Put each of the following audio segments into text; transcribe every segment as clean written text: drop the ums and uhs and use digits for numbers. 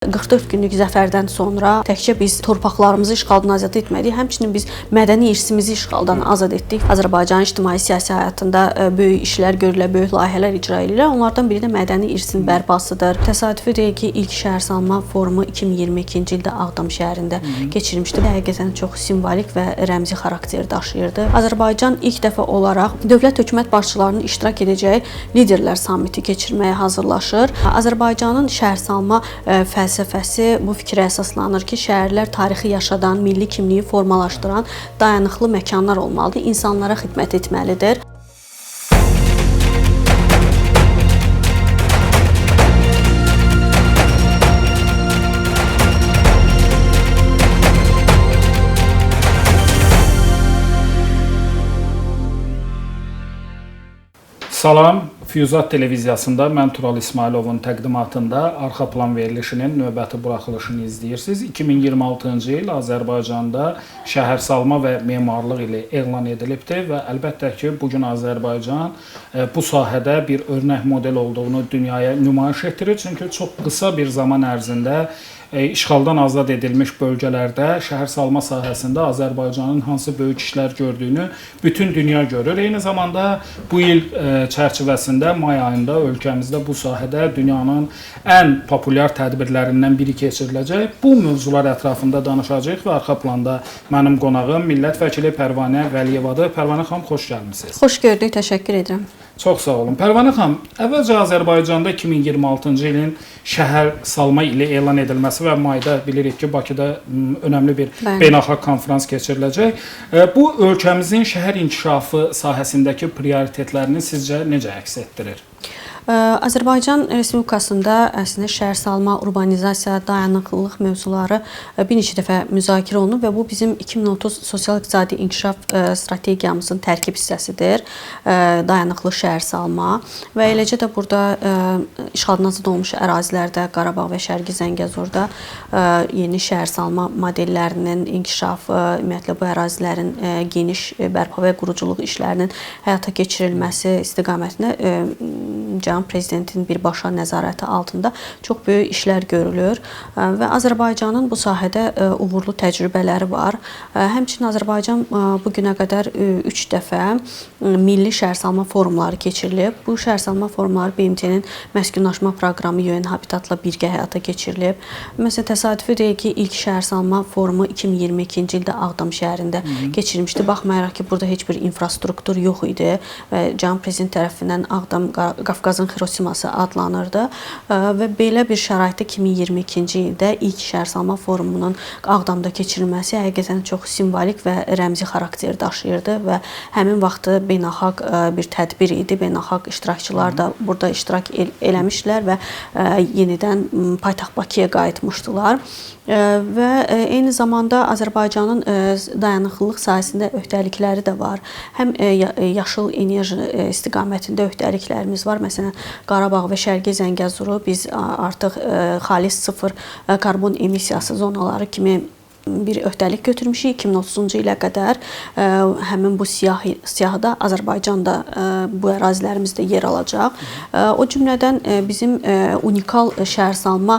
44 günlük zəfərdən sonra təkcə biz torpaqlarımızı işğaldan azad etmədik, həmçinin biz mədəni irsimizi işğaldan azad etdik. Azərbaycanın ictimai-siyasi həyatında böyük işlər görülə, böyük layihələr icra edirlər. Onlardan biri də mədəni irsin bərpasıdır. Təsadüfi deyil ki, ilk şəhərsalma forumu 2022-ci ildə Ağdam şəhərində keçirilmişdi. Həqiqətən çox simvolik və rəmzi xarakter daşıyırdı. Azərbaycan ilk dəfə olaraq dövlət hökumət başçılarının iştirak edəcəyi liderlər sammiti keçirməyə hazırlaşır. Azərbaycanın şəhərsalma fəlsəfəsi bu fikrə əsaslanır ki, şəhərlər tarixi yaşadan, milli kimliyi formalaşdıran dayanıqlı məkanlar olmalıdır, insanlara xidmət etməlidir. Salam, Füyuzat televiziyasında mən Tural İsmailovun təqdimatında arxa plan verilişinin növbəti buraxılışını izləyirsiniz. 2026-cı il Azərbaycanda şəhərsalma və memarlıq ili elan edilibdir və əlbəttə ki, bugün Azərbaycan bu sahədə bir örnək model olduğunu dünyaya nümayiş etdirir. Çünki çox qısa bir zaman ərzində işğaldan azad edilmiş bölgələrdə şəhərsalma sahəsində Azərbaycanın hansı böyük işlər gördüyünü bütün dünya görür. Eyni zamanda bu il çərçivəsində may ayında ölkəmizdə bu sahədə dünyanın ən populyar tədbirlərindən biri keçiriləcək. Bu mövzular ətrafında danışacağıq və arxa planda mənim qonağım millət vəkili Pərvanə Vəliyevadır. Pərvanə xanım, xoş gəlmisiniz. Xoş gördük, təşəkkür edirəm. Çox sağ olun. Pərvanə xanım, əvvəlcə Azərbaycanda 2026-cı ilin şəhərsalma ili elan edilməsi və mayda bilirik ki, Bakıda önəmli bir beynəlxalq konfrans keçiriləcək. Bu, ölkəmizin şəhər inkişafı sahəsindəki prioritetlərini sizcə necə əks etdirir? Azərbaycan Respublikasında əslində şəhərsalma, urbanizasiya, dayanıqlılıq mövzuları bir neçə dəfə müzakirə olunub və bu bizim 2030 sosial-iqtisadi inkişaf strategiyamızın tərkib hissəsidir. Dayanıqlı şəhərsalma və eləcə də burada işğaldan azad olmuş ərazilərdə, Qarabağ və Şərqi Zəngəzurda yeni şəhərsalma modellərinin inkişafı, ümumiyyətlə bu ərazilərin geniş bərpa və quruculuq işlərinin həyata keçirilməsi istiqamətində Cənab Prezidentin birbaşa nəzarəti altında çox böyük işlər görülür və Azərbaycanın bu sahədə uğurlu təcrübələri var. Həmçinin Azərbaycan bu günə qədər 3 dəfə milli şəhərsalma forumları keçirilib. Bu şəhərsalma forumları BMT-nin məskunlaşma proqramı UN Habitatla birgə həyata keçirilib. Məsələn, təsadüfi deyil ki, ilk şəhərsalma forumu 2022-ci ildə Ağdam şəhərində keçirilmişdi. Baxmayaraq ki, burada heç bir infrastruktur yox idi və Cənab Prezident tərəfindən Ağdam Qafqazın Xirosiması adlanırdı və belə bir şəraitdə 2022-ci ildə ilk şəhərsalma forumunun Ağdamda keçirilməsi həqiqətən çox simvolik və rəmzi xarakter daşıyırdı və həmin vaxtı beynəlxalq bir tədbir idi. Beynəlxalq iştirakçılar da burada iştirak eləmişdilər və yenidən paytaxt Bakıya qayıtmışdılar. Və eyni zamanda Azərbaycanın dayanıqlılıq sahəsində öhdəlikləri də var. Həm yaşıl enerji istiqamətində öhdəliklərimiz var. Məsələn, Qarabağ və Şərqi Zəngəzuru biz artıq xalis sıfır karbon emissiyası zonaları kimi bir öhdəlik götürmüşük. 2030-cu ilə qədər həmin bu siyahıda Azərbaycan da bu ərazilərimizdə yer alacaq. O cümlədən bizim unikal şəhərsalma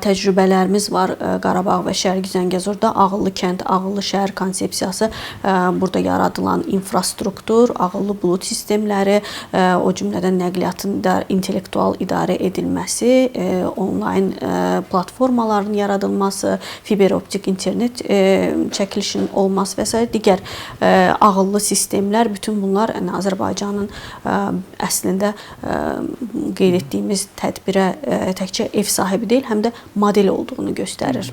təcrübələrimiz var Qarabağ və Şərqi Zəngəzurda. Ağıllı kənd, ağıllı şəhər konsepsiyası, burada yaradılan infrastruktur, ağıllı bulut sistemləri, o cümlədən nəqliyyatın intellektual idarə edilməsi, onlayn platformaların yaradılması, fiber optik internet çəkilişinin olması və s. digər ağıllı sistemlər, bütün bunlar Azərbaycanın əslində qeyd etdiyimiz tədbirə təkcə ev sahibi deyil, həm də model olduğunu göstərir.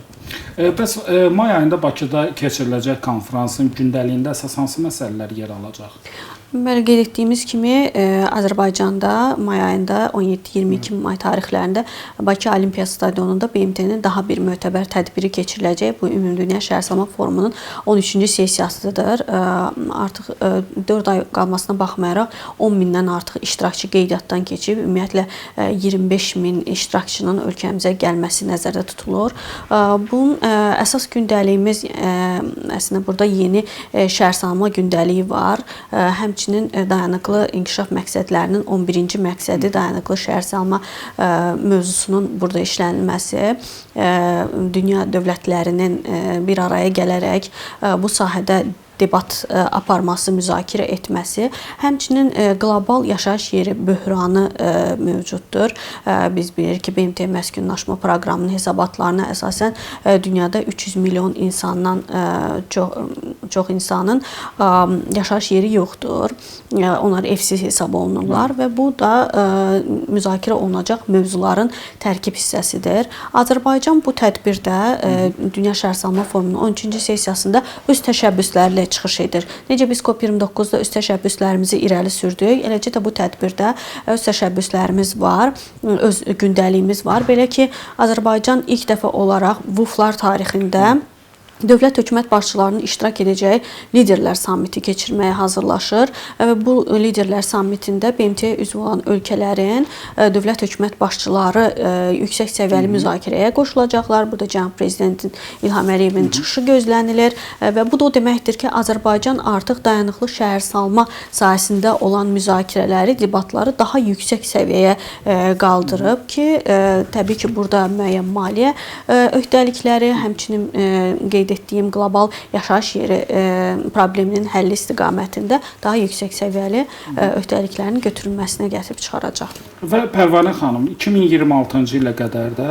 Bəs may ayında Bakıda keçiriləcək konfransın gündəliyində əsas hansı məsələlər yer alacaq? Bəli, qeyd etdiyimiz kimi Azərbaycanda may ayında 17-22 may tarixlərində Bakı Olimpiya Stadionunda BMT-nin daha bir mötəbər tədbiri keçiriləcək. Bu Ümumdünya Şəhərsalma Forumunun 13-cü sessiyasıdır. Artıq 4 ay qalmasına baxmayaraq 10 mindən artıq iştirakçı qeydiyyatdan keçib. Ümumiyyətlə 25 min iştirakçının ölkəmizə gəlməsi nəzərdə tutulur. Bunun əsas gündəliyimiz əslində burada yeni şəhərsalma gündəliyi var. Həmçinin həmçinin dayanıqlı inkişaf məqsədlərinin 11-ci məqsədi dayanıqlı şəhərsalma mövzusunun burada işlənilməsi, dünya dövlətlərinin bir araya gələrək bu sahədə debat aparması, müzakirə etməsi, həmçinin qlobal yaşayış yeri böhranı mövcuddur. Biz bilirik ki, BMT məskunlaşma proqramının hesabatlarına əsasən dünyada 300 milyon insandan çox insanın yaşayış yeri yoxdur. Onlar evsiz hesab olunurlar və bu da müzakirə olunacaq mövzuların tərkib hissəsidir. Azərbaycan bu tədbirdə Dünya Şəhərsalma Forumunun 13-cü sessiyasında öz təşəbbüsləri çıxış edir. Necə biz COP29-da öz təşəbbüslərimizi irəli sürdük, eləcə də bu tədbirdə öz təşəbbüslərimiz var, öz gündəliyimiz var. Belə ki, Azərbaycan ilk dəfə olaraq WUF-lar tarixində dövlət hökumət başçılarının iştirak edəcəyi liderlər sammiti keçirməyə hazırlaşır və bu liderlər sammitində BMT-yə üzv olan ölkələrin dövlət hökumət başçıları yüksək səviyyəli müzakirəyə qoşulacaqlar. Burada cənab prezidentin İlham Əliyevin çıxışı gözlənilir və bu da o deməkdir ki, Azərbaycan artıq dayanıqlı şəhərsalma sahəsində olan müzakirələri, debatları daha yüksək səviyyəyə qaldırıb ki, təbii ki, burada müəyyən maliyyə öhdəlikləri, həmçinin qeyd etdiyim qlobal yaşayış yeri probleminin həlli istiqamətində daha yüksək səviyyəli öhdəliklərin götürülməsinə gətirib çıxaracaq. Və Pərvanə xanım, 2026-cı ilə qədər də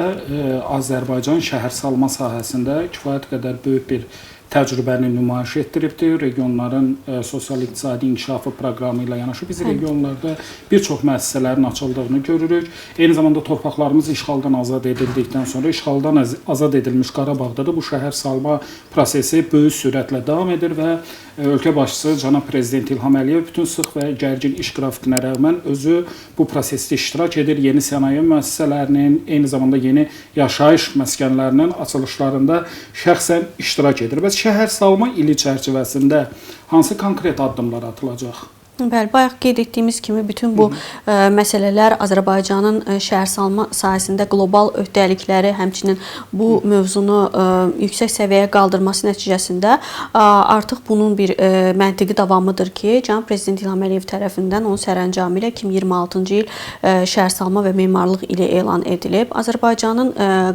Azərbaycan şəhərsalma sahəsində kifayət qədər böyük bir təcrübəni nümayiş etdiribdir. Regionların sosial-iqtisadi inkişafı proqramı ilə yanaşı biz regionlarda bir çox müəssisələrin açıldığını görürük. Eyni zamanda torpaqlarımız işğaldan azad edildikdən sonra işğaldan azad edilmiş Qarabağda da bu şəhərsalma prosesi böyük sürətlə davam edir və ölkə başçısı cənab prezident İlham Əliyev bütün sıx və gərgin iş qrafikinə rəğmən özü bu prosesdə iştirak edir. Yeni sənaye müəssisələrinin, eyni zamanda yeni yaşayış məskənlərinin açılışlarında şəxsən iştirak edir. Bəs şəhərsalma ili çərçivəsində hansı konkret addımlar atılacaq? Bəli, bayaq qeyd etdiyimiz kimi bütün bu məsələlər Azərbaycanın şəhərsalma sahəsində qlobal öhdəlikləri, həmçinin bu mövzunu yüksək səviyyəyə qaldırması nəticəsində artıq bunun bir məntiqi davamıdır ki, cənab prezident İlham Əliyev tərəfindən onun sərəncamı ilə 2026-cı il şəhərsalma və memarlıq ili elan edilib. Azərbaycanın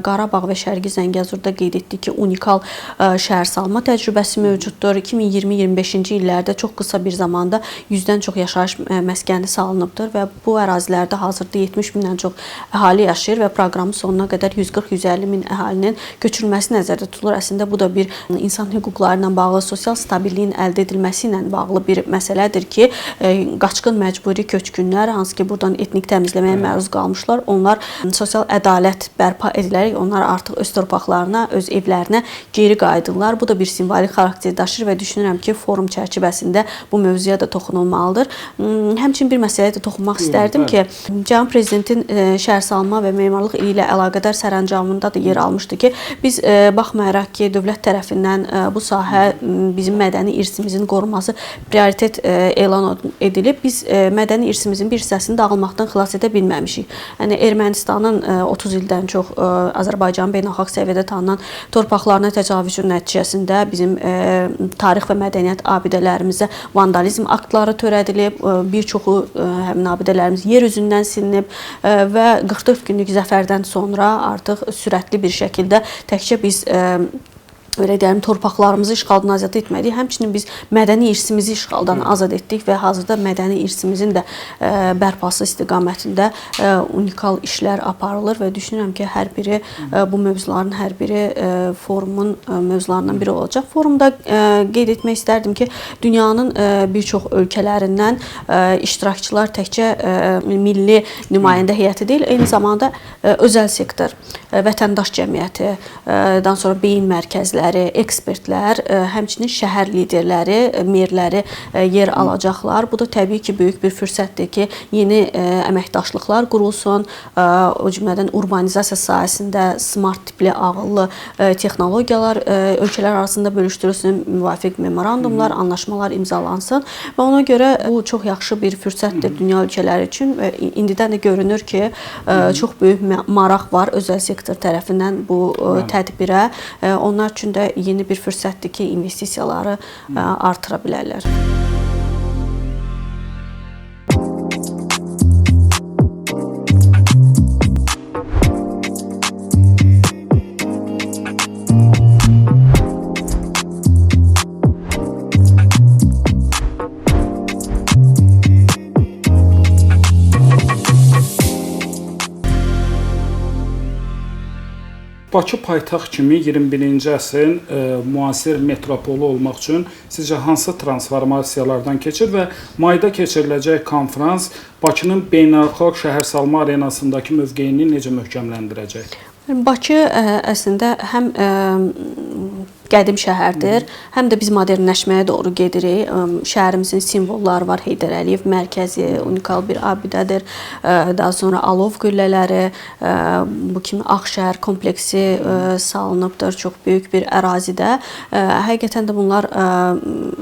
Qarabağ və Şərqi Zəngəzurda qeyd etdik ki, unikal şəhərsalma təcrübəsi mövcuddur. 2020-25-ci illərdə çox qısa bir zamanda 100-dən çox yaşayış məskəni salınıbdır və bu ərazilərdə hazırda 70 mindən çox əhali yaşayır və proqramın sonuna qədər 140-150 min əhalinin köçürülməsi nəzərdə tutulur. Əslində bu da bir insan hüquqları ilə bağlı, sosial stabilliyin əldə edilməsi ilə bağlı bir məsələdir ki, qaçqın məcburi köçkünlər, hansı ki buradan etnik təmizləməyə məruz qalmışlar, onlar sosial ədalət bərpa edilərək onlar artıq öz torpaqlarına, öz evlərinə geri qayıdırlar. Bu da bir simvolik xarakter daşır və düşünürəm ki, forum çərçivəsində bu mövzuya da toxunulmalıdır. Həmçinin bir məsələyə də toxunmaq istərdim ki, cənab prezidentin şəhərsalma və memarlıq ili ilə əlaqədar sərəncamında da yer almışdı ki, biz baxmayaraq ki, dövlət tərəfindən bu sahə bizim mədəni irsimizin qorunması prioritet elan edilib, biz mədəni irsimizin bir hissəsini dağılmaqdan xilas edə bilməmişik. Yəni Ermənistanın 30 ildən çox Azərbaycanın beynəlxalq səviyyədə tanınan torpaqlarına təcavüzün nəticəsində bizim tarix və mədəniyyət abidələrimizə vandalizm aktları törədilib, bir çoxu həmin abidələrimiz yer üzündən silinib və 44 günlük zəfərdən sonra artıq sürətli bir şəkildə təkcə biz öyle deyəlim, torpaqlarımızı işğaldan azad etmədik. Həmçinin biz mədəni irsimizi işğaldan azad etdik və hazırda mədəni irsimizin də bərpası istiqamətində unikal işlər aparılır və düşünürəm ki, hər biri bu mövzuların hər biri forumun mövzularından biri olacaq. Forumda qeyd etmək istərdim ki, dünyanın bir çox ölkələrindən iştirakçılar təkcə milli nümayəndə heyəti deyil, eyni zamanda özəl sektor, vətəndaş cəmiyyəti, dan sonra beyin mərkəzləri, ekspertlər, həmçinin şəhər liderləri, merləri yer alacaqlar. Bu da təbii ki, böyük bir fürsətdir ki, yeni əməkdaşlıqlar qurulsun, o cümlədən urbanizasiya sahəsində smart tipli, ağıllı texnologiyalar ölkələr arasında bölüşdürülsün, müvafiq memorandumlar, anlaşmalar imzalansın və ona görə bu çox yaxşı bir fürsətdir dünya ölkələri üçün və indidən də görünür ki, çox böyük maraq var özəl sektor tərəfindən bu tədbirə. Onlar üçün də yeni bir fürsətdir ki, investisiyaları artıra bilərlər. Bakı paytaxt kimi 21-ci əsrin müasir metropolu olmaq üçün sizcə hansı transformasiyalardan keçir və mayda keçiriləcək konfrans Bakının beynəlxalq şəhərsalma arenasındakı mövqeyini necə möhkəmləndirəcək? Bakı əslində həm qədim şəhərdir, həm də biz modernləşməyə doğru gedirik. Şəhərimizin simvolları var. Heydər Əliyev mərkəzi unikal bir abidədir. Daha sonra alov qüllələri, bu kimi Ağşəhər kompleksi salınıbdır çox böyük bir ərazidə. Həqiqətən də bunlar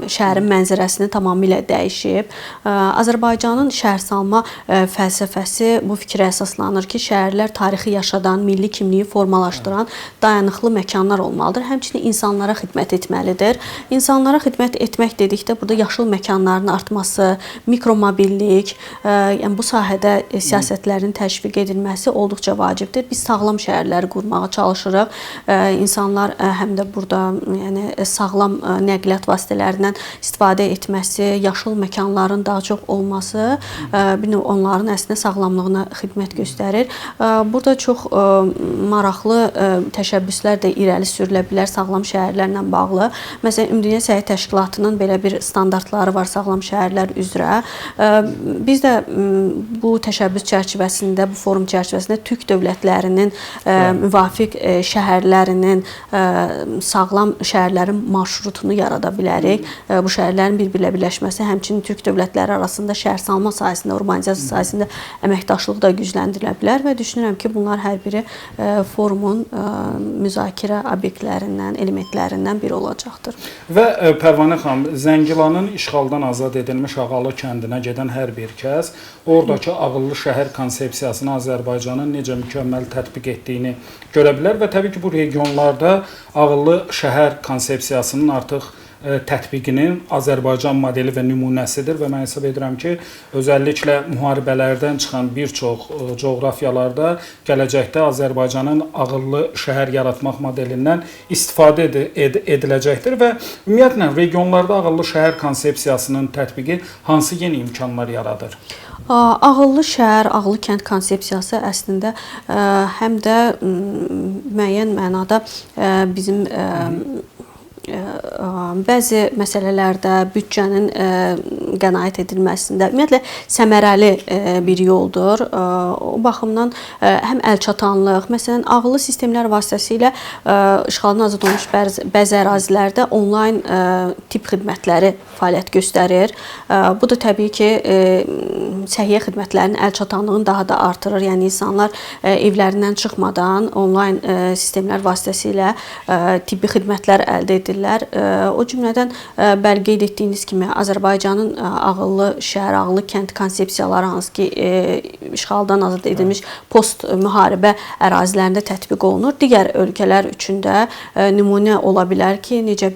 şəhərin mənzərəsini tamamilə dəyişib. Azərbaycanın şəhərsalma fəlsəfəsi bu fikrə əsaslanır ki, şəhərlər tarixi yaşadan, milli kimliyi formalaşdıran dayanıqlı məkanlar olmalıdır. Həmçinin insanlara xidmət etməlidir. İnsanlara xidmət etmək dedikdə burada yaşıl məkanların artması, mikromobillik, yəni bu sahədə siyasətlərin təşviq edilməsi olduqca vacibdir. Biz sağlam şəhərləri qurmağa çalışırıq. İnsanlar həm də burada yəni sağlam nəqliyyat vasitələrindən istifadə etməsi, yaşıl məkanların daha çox olması bir növ onların əslində sağlamlığına xidmət göstərir. Burada çox maraqlı təşəbbüslər də irəli sürülə bilər sağlam şəhərlərlə bağlı. Məsələn, Ümumdünya Səhiyyə Təşkilatının belə bir standartları var sağlam şəhərlər üzrə. Biz də bu təşəbbüs çərçivəsində, bu forum çərçivəsində Türk dövlətlərinin müvafiq şəhərlərinin sağlam şəhərlərin marşrutunu yarada bilərik. Bu şəhərlərin bir-birlə birləşməsi həmçinin Türk dövlətləri arasında şəhərsalma sahəsində, urbanizasiya sahəsində əməkdaşlıq da gücləndirilə bilər və düşünürəm ki, bunlar hər biri forumun müzakirə obyektlərindən, elementlərindən biri olacaqdır. Və Pərvanə xanım, Zəngilanın işğaldan azad edilmiş Ağalı kəndinə gedən hər bir kəs oradakı ağıllı şəhər konsepsiyasını Azərbaycanın necə mükəmməl tətbiq etdiyini görə bilər və təbii ki, bu regionlarda ağıllı şəhər konsepsiyasının artıq tətbiqinin Azərbaycan modeli və nümunəsidir və mən hesab edirəm ki, özəlliklə müharibələrdən çıxan bir çox coğrafiyalarda gələcəkdə Azərbaycanın ağıllı şəhər yaratmaq modelindən istifadə ediləcəkdir və ümumiyyətlə regionlarda ağıllı şəhər konsepsiyasının tətbiqi hansı yeni imkanlar yaradır? Ağıllı şəhər, ağıllı kənd konsepsiyası əslində həm də müəyyən mənada bizim bəzi məsələlərdə büdcənin qənaət edilməsində ümumiyyətlə səmərəli bir yoldur. O baxımdan həm əlçatanlıq, məsələn, ağıllı sistemlər vasitəsilə işğaldan azad olmuş bəzi ərazilərdə onlayn tibb xidmətləri fəaliyyət göstərir. Bu da təbii ki, səhiyyə xidmətlərinin əlçatanlığını daha da artırır. Yəni insanlar evlərindən çıxmadan onlayn sistemlər vasitəsilə tibbi xidmətlər əldə edirlər. O cümlədən bəli qeyd etdiyiniz kimi Azərbaycanın ağıllı şəhər, ağıllı kənd konsepsiyaları hansı ki işğaldan azad edilmiş post müharibə ərazilərində tətbiq olunur. Digər ölkələr üçün də nümunə ola bilər ki, necə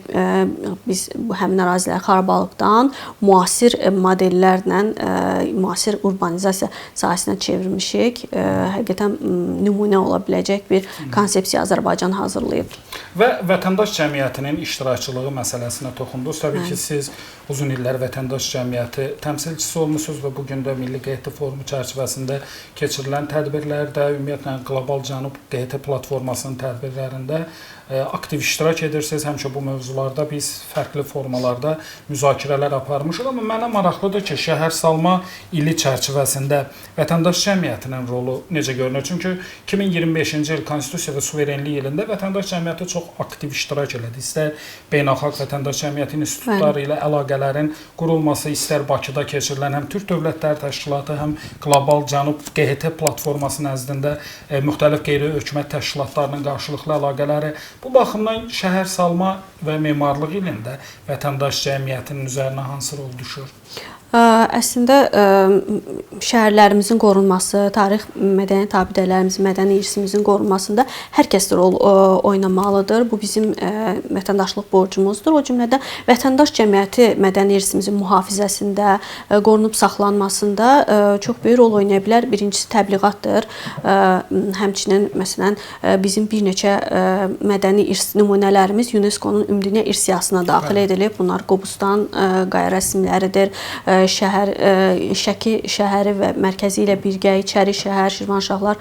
biz həmin ərazilər xarabalıqdan müasir modellərlə müasir urbanizasiya sahəsinə çevirmişik. Həqiqətən nümunə ola biləcək bir konsepsiya Azərbaycan hazırlayıb. Və vətəndaş cəmiyyətinin iştirakçılığı məsələsinə toxundunuz. Təbii ki, siz uzun illər vətəndaş cəmiyyəti təmsilçisi olmusunuz və bugün də Milli QHT forumu çərçivəsində keçirilən tədbirlərdə, ümumiyyətlə Qlobal Cənub QHT platformasının tədbirlərində aktiv iştirak edirsiniz. Həmişə bu mövzularda biz fərqli formalarda müzakirələr aparmışıq. Amma mənə maraqlıdır ki, şəhərsalma ili çərçivəsində vətəndaş cəmiyyətinin rolu necə görünür? Çünki 2025-ci il Konstitusiya və Suverenlik ilində vətəndaş cəmiyyəti çox aktiv iştirak elədi. İstər beynəlxalq vətəndaş cəmiyyəti institutları ilə əlaqələrin qurulması, istər Bakıda keçirilən həm Türk Dövlətləri Təşkilatı, həm Qlobal Cənub QHT platforması nəzdində müxtəlif qeyri-hökumət təşkilatlarının qarşılıqlı əlaqələri. Bu baxımdan şəhərsalma və memarlıq ilində vətəndaş cəmiyyətinin üzərinə hansı rol düşür? Əslində şəhərlərimizin qorunması, tarix mədəniyyət abidələrimizin, mədəni irsimizin qorunmasında hər kəs rol oynamalıdır. Bu bizim vətəndaşlıq borcumuzdur. O cümlədən vətəndaş cəmiyyəti mədəni irsimizin mühafizəsində, qorunub saxlanmasında çox böyük rol oynaya bilər. Birincisi təbliğatdır. Həmçinin məsələn bizim bir neçə mədəni irs nümunələrimiz UNESCO-nun Ümumdünya İrs siyahısına daxil edilib. Bunlar Qobustan qaya rəsmləridir. şəhər, Şəki şəhəri və mərkəzi ilə birgə İçəri şəhər, Şirvanşahlar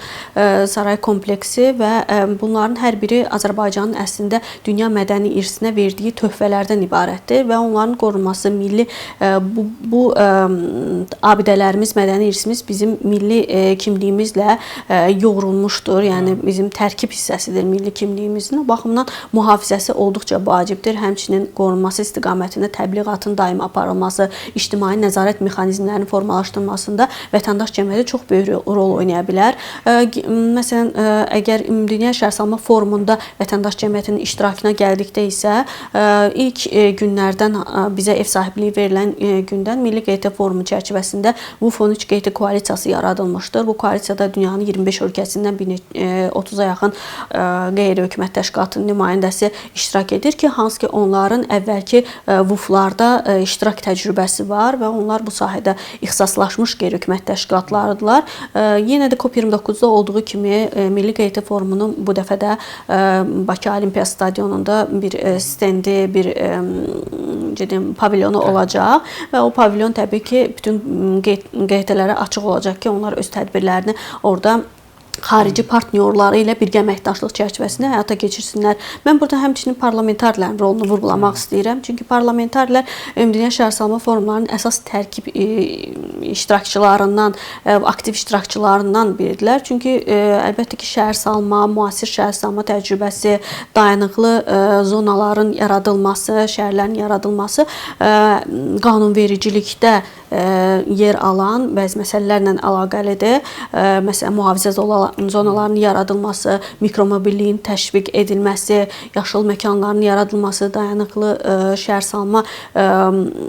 saray kompleksi və bunların hər biri Azərbaycanın əslində dünya mədəni irsinə verdiyi töhfələrdən ibarətdir və onların qorunması, milli bu abidələrimiz, mədəni irsimiz bizim milli kimliyimizlə yoğrulmuşdur. Yəni bizim tərkib hissəsidir milli kimliyimizin. O baxımdan mühafizəsi olduqca vacibdir. Həmçinin qorunması istiqamətində təbliğatın daim aparılması, ictimai nəzarət mexanizmlərinin formalaşdırılmasında vətəndaş cəmiyyəti çox böyük rol oynaya bilər. Məsələn, əgər Ümumdünya Şəhərsalma Forumunda vətəndaş cəmiyyətinin iştirakına gəldikdə isə ilk günlərdən bizə ev sahibliyi verilən gündən Milli QT Forumu çərçivəsində WUF-13 QT koalisiyası yaradılmışdır. Bu koalisiyada dünyanın 25 ölkəsindən 30-a yaxın qeyri-hökumət təşkilatının nümayəndəsi iştirak edir ki, hansı ki onların əvvəlki WUF-larda iştirak təcrübəsi var və onlar bu sahədə ixtisaslaşmış qeyri-hökumət təşkilatlarıdırlar. Yenə də COP29-da olduğu kimi Milli QT Forumunun bu dəfə də Bakı Olimpiya Stadionunda bir stendi, bir pavilyonu olacaq və o pavilyon təbii ki, bütün QT-lərə açıq olacaq ki, onlar öz tədbirlərini orada xarici partnyorları ilə birgə əməkdaşlıq çərçivəsində həyata keçirsinlər. Mən burada həmçinin parlamentarlərin rolunu vurğulamaq istəyirəm. Çünki parlamentarlər Ümumdünya Şəhərsalma Forumlarının əsas tərkib iştirakçılarından, aktiv iştirakçılarından biridirlər. Çünki əlbəttə ki, şəhərsalma, müasir şəhərsalma təcrübəsi, dayanıqlı zonaların yaradılması, şəhərlərin yaradılması, qanunvericilikdə yer alan bəzi məsələlərlə əlaqəlidir. Məsələn, mühafizə zonalarının yaradılması, mikromobilliyin təşviq edilməsi, yaşıl məkanların yaradılması, dayanıqlı şəhərsalma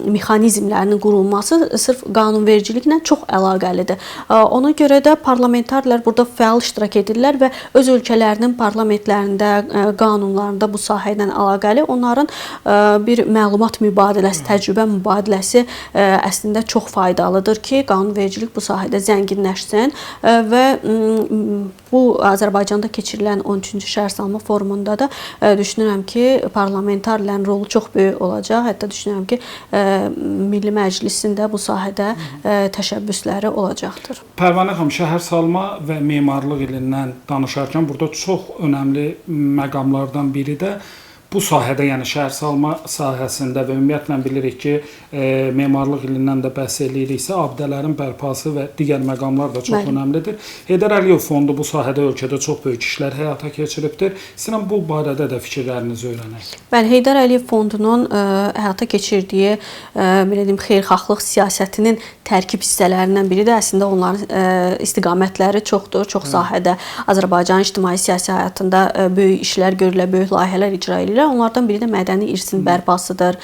mexanizmlərinin qurulması sırf qanunvericiliklə çox əlaqəlidir. Ona görə də parlamentarlər burada fəal iştirak edirlər və öz ölkələrinin parlamentlərində, qanunlarında bu sahə ilə əlaqəli onların bir məlumat mübadiləsi, təcrübə mübadiləsi əslində çox faydalıdır ki, qanunvericilik bu sahədə zənginləşsin və bu Azərbaycanda keçirilən 13-cü Şəhərsalma Forumunda da düşünürəm ki, parlamentarlərin rolu çox böyük olacaq. Hətta düşünürəm ki, Milli Məclisin də bu sahədə təşəbbüsləri olacaqdır. Pərvanə xanım, şəhərsalma və memarlıq ilindən danışarkən burada çox önəmli məqamlardan biri də bu sahədə, yəni şəhərsalma sahəsində və ümumiyyətlə bilirik ki, memarlıq ilindən də bəhs eləyiriksə, abidələrin bərpası və digər məqamlar da çox önəmlidir. Heydər Əliyev Fondu bu sahədə ölkədə çox böyük işlər həyata keçiribdir. İstəyirəm bu barədə də fikirlərinizi öyrənək. Bəli, Heydər Əliyev Fondunun həyata keçirdiyi belə deyim, xeyirxahlıq siyasətinin tərkib hissələrindən biri də əslində onların istiqamətləri çoxdur. Çox sahədə Azərbaycanın ictimai siyasi həyatında böyük işlər görülə, böyük layihələr icra edilir. Onlardan biri də mədəni irsin bərpasıdır.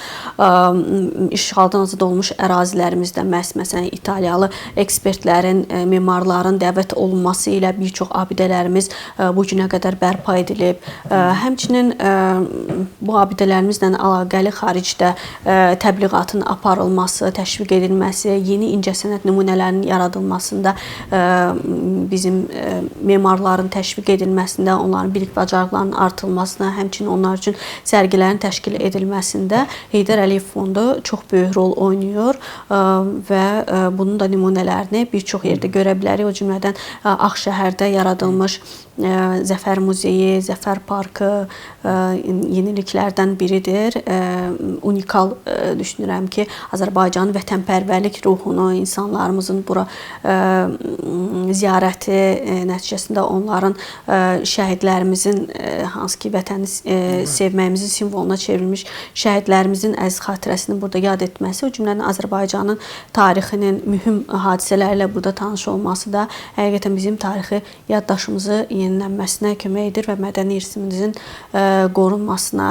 İşğaldan azad olmuş ərazilərimizdə məsələn İtaliyalı ekspertlərin, memarların dəvət olunması ilə bir çox abidələrimiz bu günə qədər bərpa edilib. Həmçinin bu abidələrimizlə əlaqəli xaricdə təbliğatın aparılması, təşviq edilməsi, yeni incəsənət nümunələrinin yaradılmasında bizim memarların təşviq edilməsində, onların bilik bacarıqlarının artırılmasına, həmçinin onlar üçün sərgilərin təşkil edilməsində Heydər Əliyev Fondu çox böyük rol oynayır və bunun da nümunələrini bir çox yerdə görə bilərik. O cümlədən Ağşəhərdə yaradılmış Zəfər Muzeyi, Zəfər Parkı yeniliklərdən biridir. Unikal düşünürəm ki, Azərbaycanın vətənpərvərlik ruhunu, insanlarımızın bura ziyarəti nəticəsində onların şəhidlərimizin, hansı ki vətəni sevməyimizin simvoluna çevrilmiş şəhidlərimizin əziz xatirəsini burada yad etməsi, o cümlədən Azərbaycanın tarixinin mühüm hadisələri ilə burada tanış olması da həqiqətən bizim tarixi yaddaşımızı yenilənməsinə kömək edir və mədəni irsimizin qorunmasına,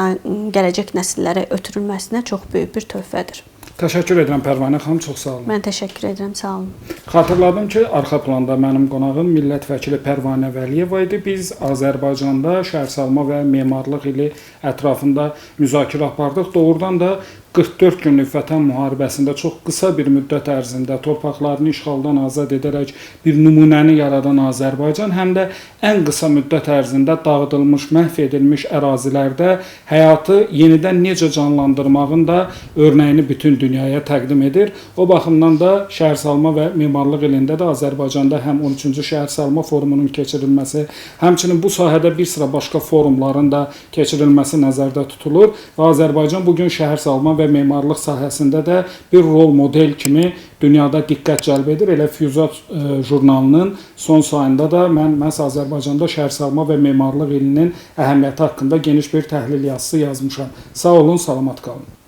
gələcək nəsillərə ötürülməsinə çox böyük bir töhfədir. Təşəkkür edirəm Pərvanə xanım, çox sağ olun. Mən təşəkkür edirəm, sağ olun. Xatırladım ki, arxa planda mənim qonağım millət vəkili Pərvanə Vəliyeva idi. Biz Azərbaycanda şəhərsalma və memarlıq ili ətrafında müzakirə apardıq. Doğrudan da 44 günlük Vətən müharibəsində çox qısa bir müddət ərzində torpaqlarını işğaldan azad edərək bir nümunəni yaradan Azərbaycan, həm də ən qısa müddət ərzində dağıdılmış, məhv edilmiş ərazilərdə həyatı yenidən necə canlandırmağın da örnəyini bütün dünyaya təqdim edir. O baxımdan da şəhərsalma və memarlıq ilində də Azərbaycanda həm 13-cü şəhərsalma forumunun keçirilməsi, həmçinin bu sahədə bir sıra başqa forumların da keçirilməsi nəzərdə tutulur və Azərbaycan bugün şəhərsalma və memarlıq sahəsində də bir rol model kimi dünyada diqqət cəlb edir. Elə Füyuzat jurnalının son sayında da mən məhz Azərbaycanda şəhərsalma və memarlıq ilinin əhəmiyyəti haqqında geniş bir təhlil yazısı yazmışam. Sağ olun, salamat qalın.